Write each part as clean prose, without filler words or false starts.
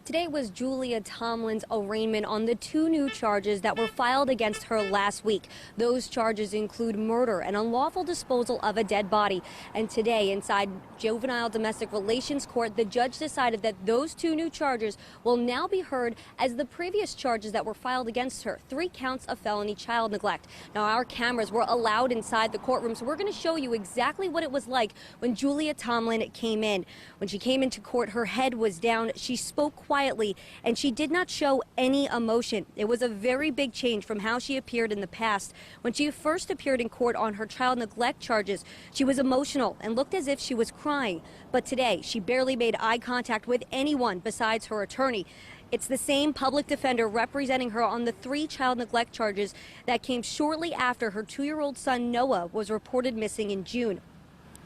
Today was Julia Tomlin's arraignment on the two new charges that were filed against her last week. Those charges include murder and unlawful disposal of a dead body. And today, inside Juvenile Domestic Relations Court, the judge decided that those two new charges will now be heard as the previous charges that were filed against her, 3 counts of felony child neglect. Now, our cameras were allowed inside the courtroom, so we're going to show you exactly what it was like when Julia Tomlin came in. When she came into court, her head was down. She spoke quietly, and she did not show any emotion. It was a very big change from how she appeared in the past. When she first appeared in court on her child neglect charges, she was emotional and looked as if she was crying. But today, she barely made eye contact with anyone besides her attorney. It's the same public defender representing her on the 3 child neglect charges that came shortly after her 2-year-old son Noah was reported missing in June.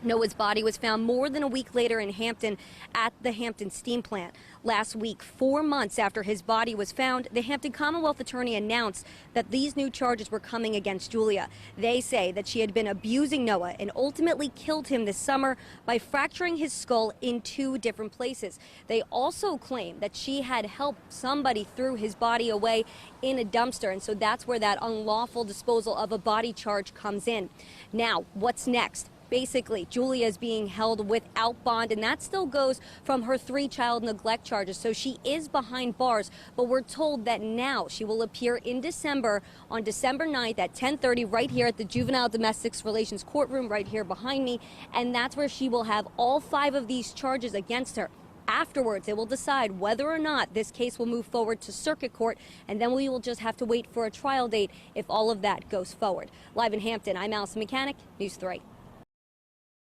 Noah's body was found more than a week later in Hampton at the Hampton steam plant. Last week, 4 months after his body was found, the Hampton Commonwealth attorney announced that these new charges were coming against Julia. They say that she had been abusing Noah and ultimately killed him this summer by fracturing his skull in 2 different places. They also claim that she had helped somebody throw his body away in a dumpster, and so that's where that unlawful disposal of a body charge comes in. Now, what's next? Basically, Julia is being held without bond, and that still goes from her 3 child neglect charges. So she is behind bars, but we're told that now she will appear in December, on December 9th at 10:30 right here at the Juvenile Domestic Relations Courtroom right here behind me, and that's where she will have all 5 of these charges against her. Afterwards, they will decide whether or not this case will move forward to circuit court, and then we will just have to wait for a trial date if all of that goes forward. Live in Hampton, I'm Allison Mechanic, News 3.